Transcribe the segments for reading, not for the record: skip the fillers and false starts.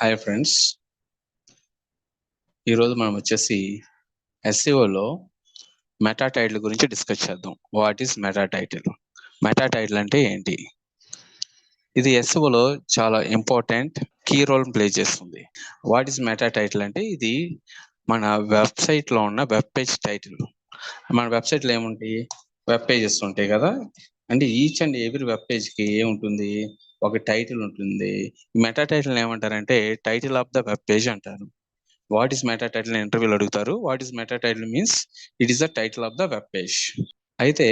Hi friends, ఈరోజు మనం వచ్చేసి ఎస్ఈఓలో మెటా టైటిల్ గురించి డిస్కస్ చేద్దాం. What is meta title? Meta title అంటే ఏంటి? ఇది ఎస్ఈఓలో చాలా ఇంపార్టెంట్ కీ రోల్ ప్లే చేస్తుంది. వాట్ ఈస్ మెటా టైటిల్ అంటే ఇది మన వెబ్సైట్లో ఉన్న వెబ్ పేజ్ టైటిల్. మన వెబ్సైట్లో ఏముంటాయి? వెబ్ పేజెస్ ఉంటాయి కదా. అంటే ఈచ్ అండ్ ఎవ్రీ వెబ్ పేజ్కి ఏముంటుంది? ఒక టైటిల్ ఉంటుంది. మెటా టైటిల్ ఏమంటారంటే title of the web page అంటారు. వాట్ ఈస్ మెటా టైటిల్ ఇంటర్వ్యూలో అడుగుతారు. What is meta title means it is the title of the web page. అయితే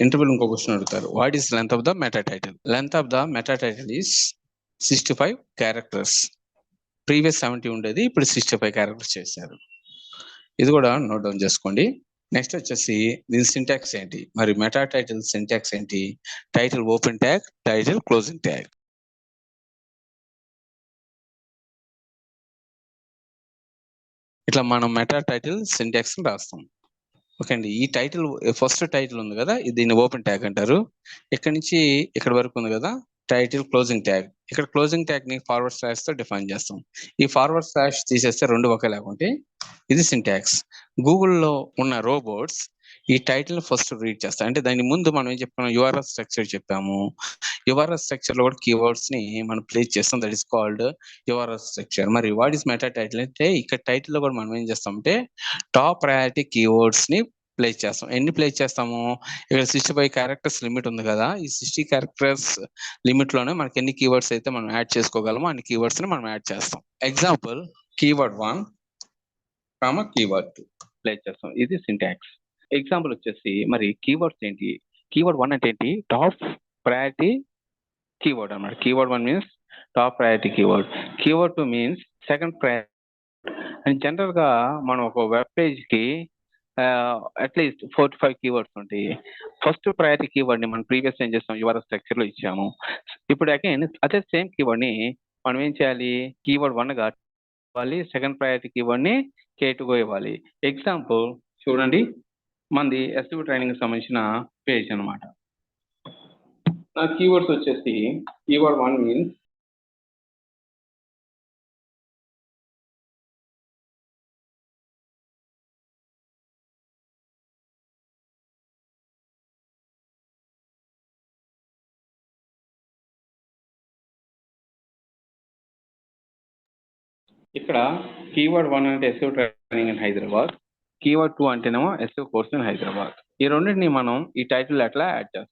ఇంటర్వ్యూలో ఇంకో క్వశ్చన్ అడుగుతారు. What is length of the meta title? Length of the meta title is 65 characters. Previous 70 ఉండేది, ఇప్పుడు 65 characters చేశారు. ఇది కూడా నోట్ డౌన్ చేసుకోండి. నెక్స్ట్ వచ్చేసి దీని సింటాక్స్ ఏంటి? మరి మెటా టైటిల్ సింటాక్స్ ఏంటి? Title open tag, title closing tag. ఇట్లా మనం మెటా టైటిల్ సింటాక్స్ రాస్తాం. ఓకే అండి. ఈ టైటిల్ ఫస్ట్ టైటిల్ ఉంది కదా, దీన్ని ఓపెన్ ట్యాగ్ అంటారు. ఇక్కడ నుంచి ఇక్కడ వరకు ఉంది కదా టైటిల్ క్లోజింగ్ ట్యాగ్. ఇక్కడ క్లోజింగ్ ట్యాగ్ ని ఫార్వర్డ్ స్లాష్ తో డిఫైన్ చేస్తాం. ఈ ఫార్వర్డ్ స్లాష్ తీసేస్తే రెండు ఒకేలాగా ఉంటాయి. ఇది సింటాక్స్. గూగుల్లో ఉన్న రోబోట్స్ ఈ టైటిల్ ఫస్ట్ రీడ్ చేస్తాయి. అంటే దాని ముందు మనం ఏం చెప్పుకున్నాం? యుఆర్ఎల్ స్ట్రక్చర్ చెప్పాము. యుఆర్ఎల్ స్ట్రక్చర్ లో కూడా కీవర్డ్స్ ని మనం ప్లేస్ చేస్తాం. That is called URL structure. మరి వాట్ ఈస్ మెటా టైటిల్ అంటే ఇక్కడ టైటిల్ లో కూడా మనం ఏం చేస్తామంటే టాప్ ప్రయారిటీ కీవర్డ్స్ ని ప్లేస్ చేస్తాం. ఎన్ని ప్లేస్ చేస్తాము? ఇక్కడ 65 క్యారెక్టర్స్ లిమిట్ ఉంది కదా. ఈ 60 క్యారెక్టర్స్ లిమిట్ లోనే మనకి ఎన్ని కీవర్డ్స్ అయితే మనం యాడ్ చేసుకోగలమో అన్ని కీవర్డ్స్ ని మనం యాడ్ చేస్తాం. ఎగ్జాంపుల్ కీవర్డ్ 1 కీవర్డ్ 2 ప్లేస్ చేస్తాం. ఇది సింటాక్స్. ఎగ్జాంపుల్ వచ్చేసి మరి కీవర్డ్స్ ఏంటి? కీవర్డ్ 1 అంటే ఏంటి? టాప్ ప్రయారిటీ కీవర్డ్ అన్నమాట. Keyword 1 means top priority keyword. Keyword 2 means second priority. And general గా మనం ఒక వెబ్ పేజ్ కి అట్లీస్ట్ 4 to 5 కీవర్డ్స్ ఉంటాయి. ఫస్ట్ ప్రయారిటీ కీవర్డ్ ని మనం ప్రీవియస్ ఏం చేస్తాం? యువర్ స్ట్రక్చర్ లో ఇచ్చాము. ఇప్పుడు అగైన్ అదే సేమ్ కీవర్డ్ ని మనం ఏం చేయాలి? కీవర్డ్ 1 గా ఇవ్వాలి, సెకండ్ ప్రయారిటీ కీవర్డ్ ని K2 గా ఇవ్వాలి. ఎగ్జాంపుల్ చూడండి, మనది SEO ట్రైనింగ్ సంబంధించిన పేజ్ అనమాట. నా కీవర్డ్స్ వచ్చేసి కీవర్డ్ 1 మీన్స్ ఇక్కడ కీవర్డ్ 1 అంటే SEO training in Hyderabad, keyword 2 అంటేనేమో SEO కోర్స్ ఇన్ హైదరాబాద్. ఈ రెండింటిని మనం ఈ టైటిల్ ఎట్లా యాడ్ చేస్తాం?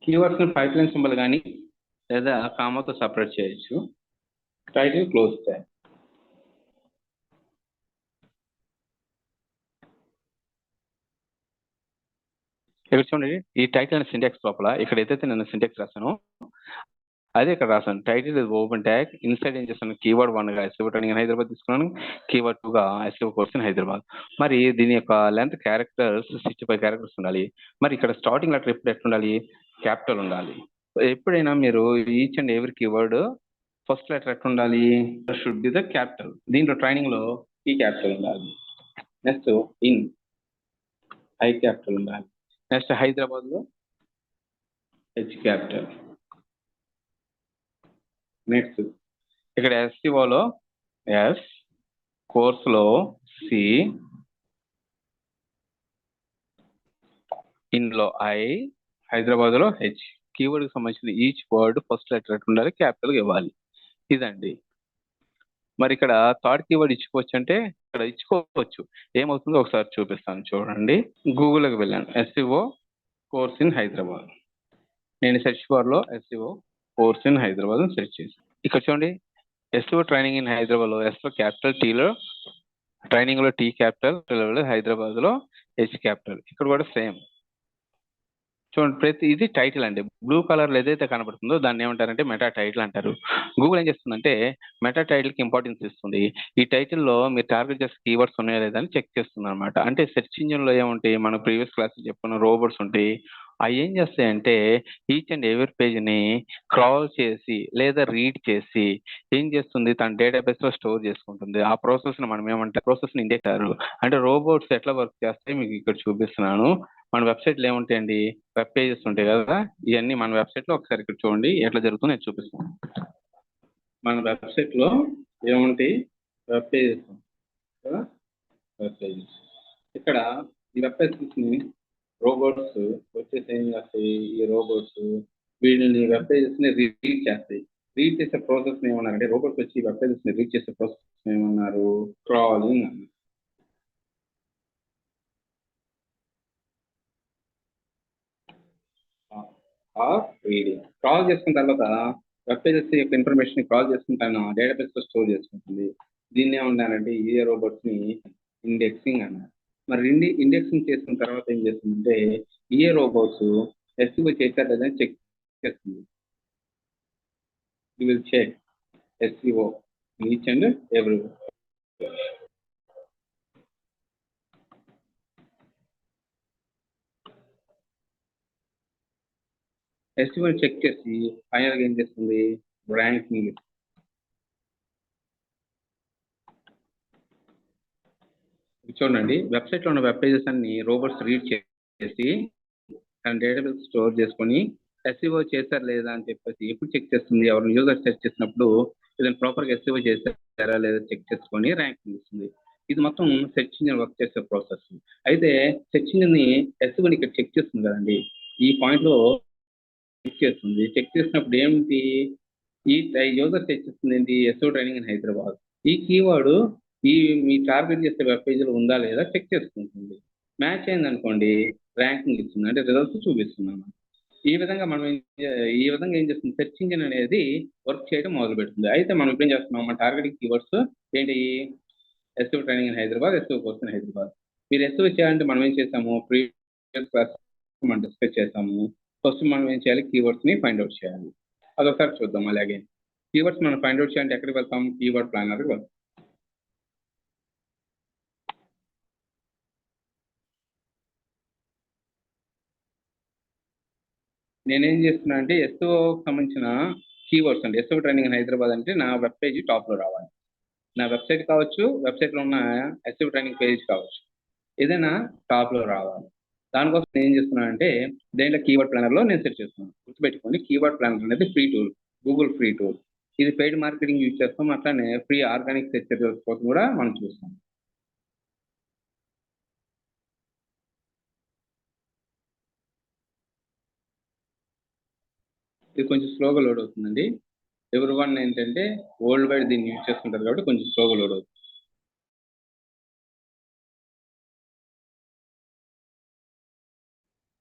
కీవర్డ్స్ ని పైప్ లైన్ సింబల్ కానీ లేదా కామాతో సపరేట్ చేయొచ్చు. Title close tag. ఇక్కడ చూడండి, ఈ టైటిల్ అనే సింటాక్స్ లోపల ఇక్కడ ఏదైతే నేను సింటాక్స్ రాశానో అదే ఇక్కడ రాశాను. Title is open tag. Inside ఏం చేస్తాను? కీవర్డ్ 1 గా SEO ట్రైనింగ్ ఇన్ హైదరాబాద్ తీసుకున్నాను, కీవర్డ్ 2 గా SEO కోర్స్ ఇన్ హైదరాబాద్. మరి దీని యొక్క లెంత్ క్యారెక్టర్స్ 65 క్యారెక్టర్స్ ఉండాలి. మరి ఇక్కడ స్టార్టింగ్ లెటర్ ఎప్పుడు ఎట్లా ఉండాలి? క్యాపిటల్ ఉండాలి. ఎప్పుడైనా మీరు each and every keyword first letter ఎట్లా ఉండాలి? Should be the capital. దీంట్లో ట్రైనింగ్ లో ఈ క్యాపిటల్ ఉండాలి. నెక్స్ట్ ఇన్ ఐ క్యాపిటల్ ఉండాలి. నెక్స్ట్ హైదరాబాద్ లో H క్యాపిటల్. నెక్స్ట్ ఇక్కడ SEOలో S, కోర్సులో C, ఇన్లో I, హైదరాబాద్లో H. కీవర్డ్ కి సంబంధించిన ఈచ్ వర్డ్ ఫస్ట్ లెటర్ ఎట్లా ఉండాలి? క్యాపిటల్ ఇవ్వాలి. ఇదండి. మరి ఇక్కడ థర్డ్ కీవర్డ్ ఇచ్చుకోవచ్చు అంటే ఇక్కడ ఇచ్చుకోవచ్చు. ఏమవుతుందో ఒకసారి చూపిస్తాను చూడండి. గూగుల్కి వెళ్ళాను, SEO కోర్స్ ఇన్ హైదరాబాద్. నేను సెర్చ్ బార్ లో SEO course in Hyderabad search చేసి ఇక్కడ చూడండి, SEO ట్రైనింగ్ ఇన్ హైదరాబాద్ లో S లో క్యాపిటల్, T లో ట్రైనింగ్ లో T క్యాపిటల్, హైదరాబాద్ లో H క్యాపిటల్. ఇక్కడ కూడా సేమ్ చూడండి. ప్రతి ఇది టైటిల్ అండి. బ్లూ కలర్ లో ఏదైతే కనబడుతుందో దాన్ని ఏమంటారంటే మెటా టైటిల్ అంటారు. గూగుల్ ఏం చేస్తుందంటే మెటా టైటిల్ కి ఇంపార్టెన్స్ ఇస్తుంది. ఈ టైటిల్ లో మీరు టార్గెట్ చేసే కీవర్డ్స్ ఉన్నాయా లేదా అని చెక్ చేస్తుంది అనమాట. అంటే సెర్చ్ ఇంజిన్ లో ఏముంటాయి? మనం ప్రీవియస్ క్లాస్ చెప్పుకున్న రోబోట్స్ ఉంటాయి, అవి ఏం చేస్తాయంటే ఈచ్ అండ్ ఎవరి పేజ్ని క్రాల్ చేసి లేదా రీడ్ చేసి ఏం చేస్తుంది, తన డేటాబేస్లో స్టోర్ చేసుకుంటుంది. ఆ ప్రాసెస్ని మనం ఏమంటే ప్రాసెస్ని ఇండెక్టారు. అంటే రోబోట్స్ ఎట్లా వర్క్ చేస్తాయి మీకు ఇక్కడ చూపిస్తున్నాను. మన వెబ్సైట్లో ఏముంటాయండి, వెబ్ పేజెస్ ఉంటాయి కదా, ఇవన్నీ మన వెబ్సైట్లో ఒకసారి ఇక్కడ చూడండి ఎట్లా జరుగుతుందో నేను చూపిస్తాను. మన వెబ్సైట్లో ఏముంటాయి, వెబ్ పేజెస్ కదా, వెబ్ పేజెస్. ఇక్కడ ఈ వెబ్ పేజెస్ని రోబోట్స్ వచ్చేసి ఏం చేస్తాయి, ఈ రోబోట్స్ వీళ్ళని వెబ్ పేజెస్ని రీడ్ చేస్తాయి. రీడ్ చేసే ప్రాసెస్ ఏమన్నారంటే, రోబోట్స్ వచ్చి వెబ్ పేజెస్ని రీడ్ చేసే ప్రాసెస్ ఏమన్నారు, క్రాలింగ్ అన్నారు. రీడింగ్. క్రాల్ చేసుకున్న తర్వాత వెబ్ పేజెస్ యొక్క ఇన్ఫర్మేషన్ క్రాల్ చేసుకుంటాను డేటాబేస్ లో స్టోర్ చేసుకుంటుంది. దీన్ని ఏమన్నారంటే ఈ రోబోట్స్ ని ఇండెక్సింగ్ అన్నారు. మరి ఇండెక్సింగ్ చేసుకున్న తర్వాత ఏం చేస్తుందంటే ఈ రోబోట్స్ ఎస్ఈఓ చేశారు లేదని చెక్ చేస్తుంది. You will check SEO each and every. SEO check చేసి ఫైనల్ గా ఏం చేస్తుంది, ర్యాంకింగ్. చూడండి, వెబ్సైట్లో ఉన్న వెబ్ పేజెస్ అన్ని రోబోట్స్ రీడ్ చేసి తన డేటాబేస్ స్టోర్ చేసుకొని ఎస్ఈఓ చేశారా లేదా అని చెప్పేసి ఎప్పుడు చెక్ చేస్తుంది, ఎవరు యూజర్ సెర్చ్ చేసినప్పుడు ఇదని ప్రాపర్గా ఎస్ఈఓ చేశారా లేదా చెక్ చేసుకొని ర్యాంకింగ్ ఇస్తుంది. ఇది మొత్తం సెర్చ్ ఇంజిన్ వర్క్ చేసే ప్రాసెస్. అయితే సెర్చ్ ఇంజిన్ ని ఎస్ఈఓని ఇక్కడ చెక్ చేస్తుంది కదండి, ఈ పాయింట్ లో చెక్ చేస్తుంది. చెక్ చేసినప్పుడు ఏంటి, ఈ యూజర్ సెర్చ్ చేస్తుంది ఏంటి, ఎస్ఓ ట్రైనింగ్ ఇన్ హైదరాబాద్. ఈ కీవర్డ్ ఈ మీ టార్గెట్ చేసే వెబ్ పేజీలో ఉందా లేదా చెక్ చేసుకుంటుంది. మ్యాచ్ అయింది అనుకోండి, ర్యాంకింగ్ ఇస్తుంది, అంటే రిజల్ట్స్ చూపిస్తున్నాను. ఈ విధంగా ఏం చేస్తుంది, సెర్చ్ ఇంజిన్ అనేది వర్క్ చేయడం మొదలు పెడుతుంది. అయితే మనం ఇప్పుడు ఏం చేస్తున్నాం, మన టార్గెటింగ్ కీవర్డ్స్ ఏంటి, SEO training in Hyderabad, SEO course in Hyderabad. మీరు ఎస్ఓ చేయాలంటే మనం ఏం చేసాము, ప్రీవియస్ క్లాస్ మనం డిస్కస్ చేసాము. ఫస్ట్ మనం ఏం చేయాలి, కీవర్డ్స్ ని ఫైండ్ అవుట్ చేయాలి. అదొకసారి చూద్దాం. అలాగే కీవర్డ్స్ మనం ఫైండ్ అవుట్ చేయాలంటే ఎక్కడికి వెళ్తాం, కీవర్డ్ ప్లానర్కి వెళ్తాం. నేనేం చేస్తున్నా అంటే ఎస్ఓ సంబంధించిన కీవర్డ్స్ అండి, ఎస్ఓ ట్రైనింగ్ ఇన్ హైదరాబాద్ అంటే నా వెబ్ పేజ్ టాప్ లో రావాలి. నా వెబ్సైట్ కావచ్చు, వెబ్సైట్ లో ఉన్న ఎస్ఓ ట్రైనింగ్ పేజ్ కావచ్చు, ఏదైనా టాప్ లో రావాలి. దానికోసం నేను ఏం చేస్తున్నాను అంటే దేంట్లో కీవర్డ్ ప్లానర్ లో నేను సెర్చ్ చేస్తున్నాను. గుర్తుపెట్టుకోండి, కీవర్డ్ ప్లానర్ అనేది free tool, Google free tool. ఇది పెయిడ్ మార్కెటింగ్ యూజ్ చేస్తాం, అట్లానే ఫ్రీ ఆర్గానిక్ సెర్చ్ రిజల్ట్స్ కోసం కూడా మనం చూస్తాం. ఇది కొంచెం స్లోగా లోడ్ అవుతుందండి. ఎవరి వన్ ఏంటంటే వరల్డ్ వైడ్ దీన్ని యూజ్ చేసుకుంటారు కాబట్టి కొంచెం స్లోగా లోడ్ అవుతుంది.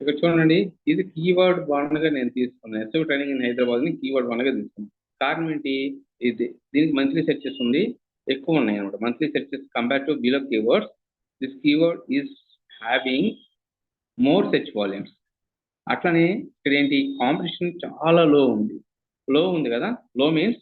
ఇక్కడ చూడండి, ఇది కీవర్డ్ వన్ గా నేను తీసుకున్నాను. ఎస్ఓ ట్రైనింగ్ ఇన్ హైదరాబాద్ ని కీవర్డ్ వన్ గా తీసుకున్నాను. కారణం ఏంటి, ఇది దీనికి మంత్లీ సెర్చెస్ ఉంది, ఎక్కువ ఉన్నాయి అనమాట. Monthly searches compare to below keywords, this keyword is having more search volumes. అట్లనే ఇక్కడ ఏంటి, కాంపిటీషన్ చాలా లో ఉంది కదా. లో మీన్స్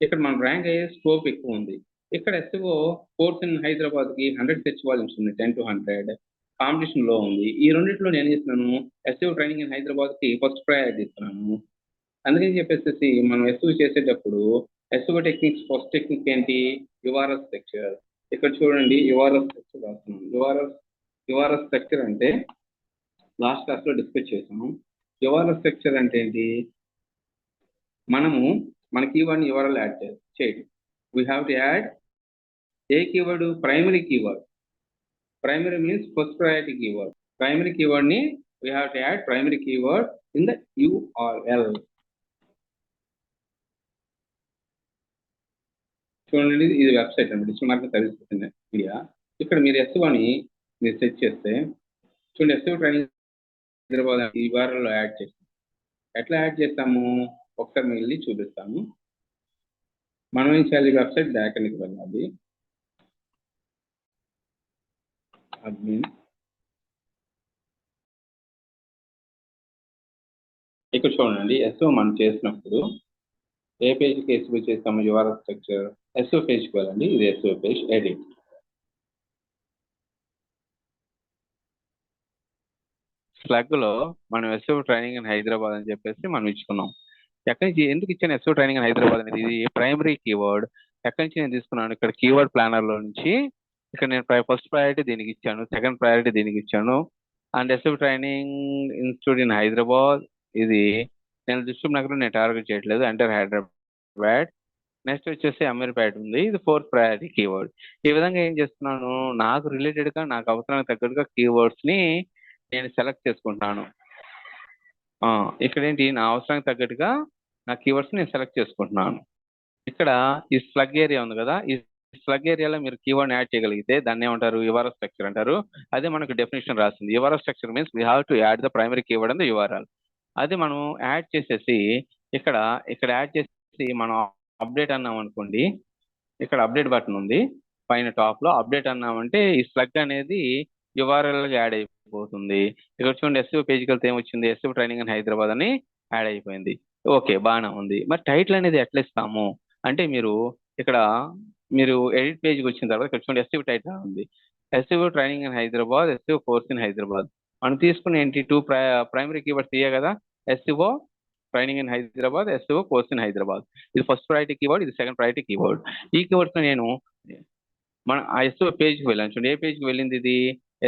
ఇక్కడ మనం ర్యాంక్ అయ్యే స్కోప్ ఎక్కువ ఉంది. ఇక్కడ ఎస్ఓ కోర్స్ ఇన్ హైదరాబాద్ కి 100 సెర్చ్ వాల్యూమ్స్ ఉంది, 10 to 100. కాంపిటీషన్ లో ఉంది. ఈ రెండిట్లో నేను ఇస్తున్నాను ఎస్ఓ ట్రైనింగ్ ఇన్ హైదరాబాద్ కి ఫస్ట్ ప్రయారిటీ ఇస్తున్నాను. అందుకని చెప్పేసి మనం ఎస్ఓ చేసేటప్పుడు ఎస్ఓ టెక్నిక్స్, ఫస్ట్ టెక్నిక్ ఏంటి, యుఆర్ఎస్ స్ట్రక్చర్. ఇక్కడ చూడండి, యుఆర్ఎస్ స్ట్రక్చర్ రాస్తున్నాం. యుఆర్ఎస్ స్ట్రక్చర్ అంటే లాస్ట్ క్లాస్ లో డిస్కస్ చేసాము. యుఆర్ఎస్ స్ట్రక్చర్ అంటే ఏంటి, మనము మన కీవర్డ్ యుఆర్ఎల్ యాడ్ చేయడం. We have to add a keyword, primary keyword. Primary means first priority keyword. Primary keyword ని we have to add primary keyword in the URL. చూడండి, ఇది వెబ్సైట్ అండి, digital marketing services in India. ఇక్కడ మీరు ఎస్ఓని మీరు search చేస్తే చూడండి, SEO training Hyderabad URL add చేస్తాం. ఎట్లా యాడ్ చేస్తాము ఒకసారి మేము వెళ్ళి చూపిస్తాము. మనం ఏం చేయాలి, వెబ్సైట్ బ్యాక్ఎండ్కి వెళ్ళాలి. అడ్మిన్, ఇక్కడ చూడండి, ఎస్ఓ మనం చేసినప్పుడు ఏ పేజ్కి ఎస్ఓ చేస్తాము, యుఆర్ఎల్ స్ట్రక్చర్ ఎస్ఓ పేజ్కి వెళ్ళండి. ఇది ఎస్ఓ పేజ్, ఎడిట్. స్లగ్ లో మనం ఎస్ఓ ట్రైనింగ్ ఇన్ హైదరాబాద్ అని చెప్పేసి మనం ఇచ్చుకున్నాం. ఎక్కడి నుంచి ఎందుకు ఇచ్చాను ఎస్ఓ ట్రైనింగ్ ఇన్ హైదరాబాద్ అనేది? ఇది ప్రైమరీ కీవర్డ్. ఎక్కడి నుంచి నేను తీసుకున్నాను? ఇక్కడ కీవర్డ్ ప్లానర్ లో నుంచి. ఇక్కడ నేను ఫస్ట్ ప్రయారిటీ దీనికి ఇచ్చాను, సెకండ్ ప్రయారిటీ దీనికి ఇచ్చాను. And SEO training institute in Hyderabad, ఇది నేను దిల్సుఖ్ నగర్ నేను టార్గెట్ చేయట్లేదు, ఎంటర్ హైదరాబాద్. నెక్స్ట్ వచ్చేసి అమీర్పేట ఉంది, ఇది ఫోర్త్ ప్రయారిటీ కీవర్డ్. ఈ విధంగా ఏం చేస్తున్నాను, నాకు రిలేటెడ్ గా నాకు అవసరానికి తగ్గట్టుగా కీవర్డ్స్ ని నేను సెలెక్ట్ చేసుకుంటాను. ఇక్కడ ఏంటి, నా అవసరానికి తగ్గట్టుగా నా కీవర్డ్స్ నేను సెలెక్ట్ చేసుకుంటున్నాను. ఇక్కడ ఈ స్లగ్ ఏరియా ఉంది కదా, ఈ స్లగ్ ఏరియాలో మీరు కీవర్డ్ యాడ్ చేయగలిగితే దాన్ని ఏమంటారు, యుఆర్ఎల్ స్ట్రక్చర్ అంటారు. అదే మనకు డెఫినేషన్ రాసింది. URL structure means we have to add the primary keyword and the URL. అది మనం యాడ్ చేసేసి ఇక్కడ యాడ్ చేసి మనం అప్డేట్ అన్నాం అనుకోండి, ఇక్కడ అప్డేట్ బటన్ ఉంది పైన టాప్ లో. అప్డేట్ అన్నామంటే ఈ స్లగ్ అనేది యుఆర్ఎల్ గా యాడ్ అయిపోతుంది. ఇక్కడ చూడండి, ఎస్ఈఓ పేజ్కి వెళ్తే ఏమొచ్చింది, ఎస్ఈఓ ట్రైనింగ్ ఇన్ హైదరాబాద్ అని యాడ్ అయిపోయింది. ఓకే, బాగానే ఉంది. మరి టైటిల్ అనేది ఎట్లా ఇస్తాము అంటే, మీరు ఎడిట్ పేజ్కి వచ్చిన తర్వాత ఇక్కడ చూడండి, ఎస్ఈఓ టైటిల్ ఉంది, SEO training in Hyderabad, SEO course in Hyderabad. మనం తీసుకున్న ఏంటి, టూ ప్రైమరీ కీవర్డ్స్ ఇయ్యే కదా, SEO training in Hyderabad, SEO course in Hyderabad. ఇది ఫస్ట్ ప్రయారిటీ కీవర్డ్, ఇది సెకండ్ ప్రయారిటీ కీవర్డ్. ఈ కీవర్డ్స్ నేను ఆ ఎస్ఈఓ పేజ్కి వెళ్ళాను. చూడండి, ఏ పేజ్కి వెళ్ళింది ఇది,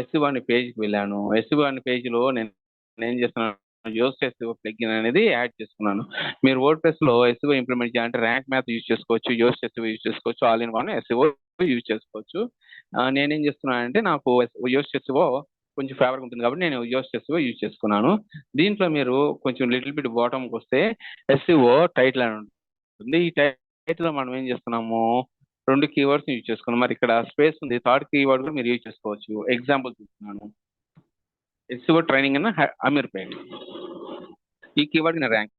ఎస్ఈఓ అనే పేజ్కి వెళ్ళాను. ఎస్ఈఓ అనే పేజ్లో నేను ఏం చేస్తున్నాను, యోస్ట్ ఎస్ఈఓ ప్లగిన్ అనేది యాడ్ చేసుకున్నాను. మీరు వర్డ్ ప్రెస్ లో ఎస్ఈఓ ఇంప్లిమెంట్ చేయాలంటే ర్యాంక్ మ్యాథ్ యూజ్ చేసుకోవచ్చు, యోస్ట్ ఎస్ఈఓ యూజ్ చేసుకోవచ్చు, all in one SEO use చేసుకోవచ్చు. నేనేం చేస్తున్నానంటే, నాకు యోస్ట్ ఎస్ఈఓ కొంచెం ఫేవర్గా ఉంటుంది కాబట్టి నేను యోస్ట్ ఎస్ఈఓ యూజ్ చేసుకున్నాను. దీంట్లో మీరు కొంచెం లిటిల్ బిట్ బాటంకి వస్తే ఎస్ఈఓ టైటిల్ అని ఉంటుంది. ఈ టైటిల్ లో మనం ఏం చేస్తున్నాము, రెండు కీవర్డ్స్ యూజ్ చేసుకున్నాం. మరి ఇక్కడ స్పేస్ ఉంది, థర్డ్ కీవర్డ్ కూడా మీరు యూజ్ చేసుకోవచ్చు. ఎగ్జాంపుల్ చూస్తున్నాను, ఎస్ఈఓ ట్రైనింగ్ అన్న అమీర్పేట్. ఈ కీవర్డ్ నా ర్యాంక్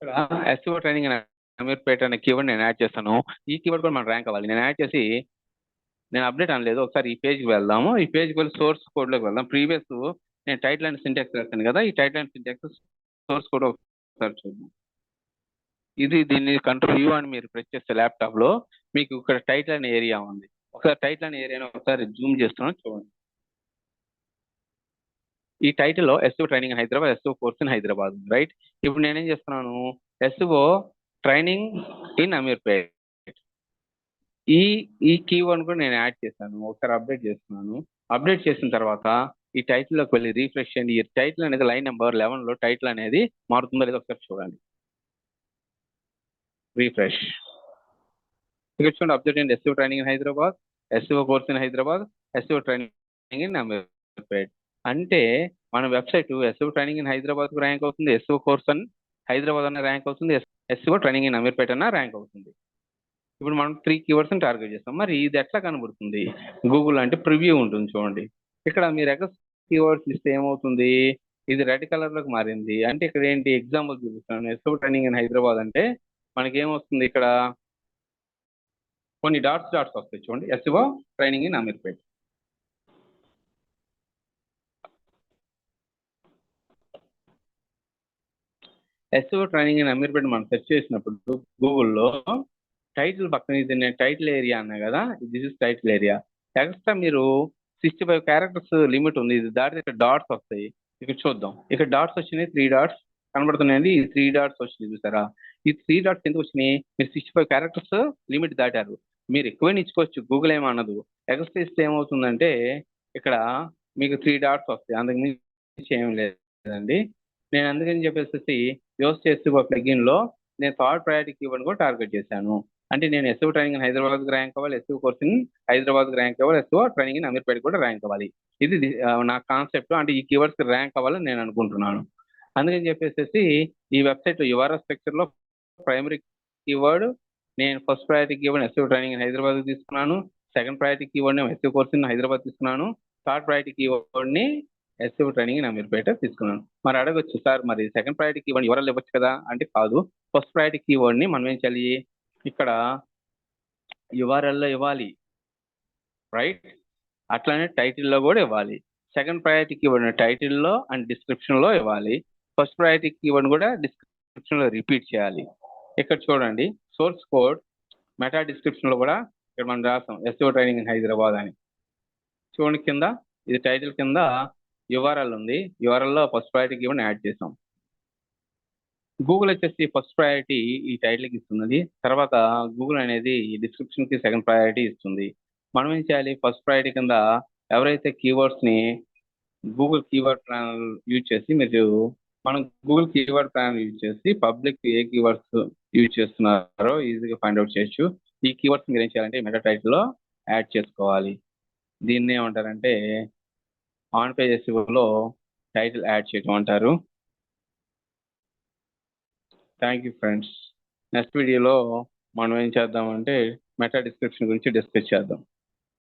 ఇక్కడ ఎస్ఈఓ ట్రైనింగ్ అనే అమీర్పేట్ అనే కీవర్డ్ నేను యాడ్ చేస్తాను. ఈ కీవర్డ్ కూడా మన ర్యాంక్ అవ్వాలి. నేను యాడ్ చేసి నేను అప్డేట్ అనలేదు. ఒకసారి ఈ పేజ్కి వెళ్దాము. ఈ పేజ్కి వెళ్ళి సోర్స్ కోడ్ లోకి వెళ్దాం. ప్రీవియస్ నేను టైటిల్ అండ్ సింటాక్స్ రాస్తాను కదా, ఈ title and syntax source code ఒకసారి చూద్దాం. దీన్ని కంట్రోల్ యూ అని మీరు ప్రెస్ చేస్తే ల్యాప్టాప్ లో మీకు ఇక్కడ టైటిల్ అనే ఏరియా ఉంది. ఒకసారి టైటిల్ అనే ఏరియాను ఒకసారి జూమ్ చేస్తున్నాను, చూడండి. ఈ టైటిల్ లో SEO training Hyderabad, SEO course in Hyderabad, right. ఇప్పుడు నేనేం చేస్తున్నాను, ఎస్ఓ ట్రైనింగ్ ఇన్ అమీర్పేట్, ఈ కీవర్డ్ కూడా నేను యాడ్ చేశాను. ఒకసారి అప్డేట్ చేస్తున్నాను. అప్డేట్ చేసిన తర్వాత ఈ టైటిల్ లోకి వెళ్ళి రీఫ్రెష్ చేయండి. ఈ టైటిల్ అనేది లైన్ నెంబర్ 11 లో టైటిల్ అనేది మారుతుందో లేదో ఒకసారి చూడండి. రీఫ్రెష్. ఇక్కడ చూడండి, update and SEO training in Hyderabad, SEO course in Hyderabad, SEO training in Ameerpet. అంటే మన website SEO training in Hyderabad rank అవుతుంది, ఎస్ఓ కోర్స్ ఇన్ హైదరాబాద్ అన్న ర్యాంక్ అవుతుంది, ఎస్ఓ ట్రైనింగ్ ఇన్ అమీర్పేట్ అన్న ర్యాంక్ అవుతుంది. ఇప్పుడు మనం 3 కీవర్డ్స్ టార్గెట్ చేస్తాం. మరి ఇది ఎట్లా కనబడుతుంది, గూగుల్ అంటే ప్రివ్యూ ఉంటుంది చూడండి. ఇక్కడ మీరు ఎక్స్ కీవర్డ్స్ ఇస్తే ఏమవుతుంది, ఇది రెడ్ కలర్ లోకి మారింది. అంటే ఇక్కడ ఏంటి, ఎగ్జాంపుల్ చూపిస్తాను. ఎస్ఓ ట్రైనింగ్ ఇన్ హైదరాబాద్ అంటే మనకి ఏమొస్తుంది, ఇక్కడ కొన్ని డాట్స్ వస్తాయి చూడండి, SEO training in Ameerpet. SEO training in Ameerpet మనం సెర్చ్ చేసినప్పుడు గూగుల్లో టైటిల్ పక్కన ఇది నేను టైటిల్ ఏరియా అన్నా కదా, this is title area. Extra మీరు 65 క్యారెక్టర్స్ లిమిట్ ఉంది. ఇది దాటితే ఇక్కడ డాట్స్ వస్తాయి. ఇక్కడ చూద్దాం, ఇక్కడ డాట్స్ వచ్చినాయి, 3 డాట్స్ కనబడుతున్నాయండి. ఈ 3 డాట్స్ వచ్చినాయి చూసారా, ఈ 3 డాట్స్ ఎందుకు వచ్చినాయి, మీరు 65 క్యారెక్టర్స్ లిమిట్ దాటారు. మీరు ఎక్కువైనా ఇచ్చుకోవచ్చు, గూగుల్ ఏమన్నదు. ఎక్స్ట్రా ఇస్తే ఏమవుతుందంటే ఇక్కడ మీకు 3 డాట్స్ వస్తాయి, అంతకు మించి ఏం లేదండి. నేను అందుకని చెప్పేసి యోస్ట్ ఎస్ఈఓ ప్లగిన్ లో నేను థర్డ్ ప్రయారిటీ కీవర్డ్ కూడా టార్గెట్ చేశాను. అంటే నేను SEO training in Hyderabad rank అవ్వాలి, SEO course in Hyderabad rank అవ్వాలి, ఎస్ఓ ట్రైనింగ్ ఇన్ అమీర్పేట్ కూడా ర్యాంక్ అవ్వాలి. ఇది నా కాన్సెప్ట్. అంటే ఈ కీవర్డ్స్ ర్యాంక్ అవ్వాలని నేను అనుకుంటున్నాను. అందుకని చెప్పేసి ఈ వెబ్సైట్ లో యుఆర్ఎల్ స్ట్రక్చర్ లో ప్రైమరీ కీవర్డ్ నేను first priority keyword SEO training in Hyderabad తీసుకున్నాను, సెకండ్ ప్రయారిటీ కీవర్డ్ నేను ఎస్ఓ కోర్స్ ఇన్ హైదరాబాద్ తీసుకున్నాను, థర్డ్ ప్రయారిటీ కీవర్డ్ ని ఎస్ఓ ట్రైనింగ్ ఇన్ అమీర్పేట తీసుకున్నాను. మరి అడగొచ్చు, సార్ మరి సెకండ్ ప్రయారిటీ కీవర్డ్ ఎవరు ఇవ్వచ్చు కదా అంటే కాదు. ఫస్ట్ ప్రయారిటీ కీవర్డ్ ని మనం ఏం చేయాలి, ఇక్కడ URL-లో ఇవ్వాలి, రైట్? అట్లానే టైటిల్లో కూడా ఇవ్వాలి. సెకండ్ ప్రయారిటీ కీవర్డ్ టైటిల్లో అండ్ డిస్క్రిప్షన్లో ఇవ్వాలి. ఫస్ట్ ప్రయారిటీ కీవర్డ్ కూడా డిస్క్రిప్షన్లో రిపీట్ చేయాలి. ఇక్కడ చూడండి, సోర్స్ కోడ్ మెటా డిస్క్రిప్షన్లో కూడా ఇక్కడ మనం రాస్తాం SEO ట్రైనింగ్ ఇన్ హైదరాబాద్ అని. చూడండి కింద, ఇది టైటిల్ కింద URL ఉంది. URL-లో ఫస్ట్ ప్రయారిటీ కీవర్డ్ యాడ్ చేసాం. గూగుల్ వచ్చేసి ఫస్ట్ ప్రయారిటీ ఈ టైటిల్కి ఇస్తున్నది. తర్వాత గూగుల్ అనేది ఈ డిస్క్రిప్షన్కి సెకండ్ ప్రయారిటీ ఇస్తుంది. మనం ఏం చేయాలి? ఫస్ట్ ప్రయారిటీ కింద ఎవరైతే కీవర్డ్స్ని గూగుల్ కీవర్డ్ ప్లానర్ యూజ్ చేసి మనం గూగుల్ కీవర్డ్ ప్లానర్ యూజ్ చేసి పబ్లిక్ ఏ కీవర్డ్స్ యూజ్ చేస్తున్నారో ఈజీగా ఫైండ్ అవుట్ చేయొచ్చు. ఈ కీవర్డ్స్ మీరు ఏం చేయాలంటే మెటా టైటిల్లో యాడ్ చేసుకోవాలి. దీన్ని ఏమంటారంటే ఆన్పేజ్ SEOలో టైటిల్ యాడ్ చేయడం అంటారు. Thank you friends. నెక్స్ట్ వీడియోలో మనం ఏం చేద్దామంటే మెటా డిస్క్రిప్షన్ గురించి డిస్కస్ చేద్దాం.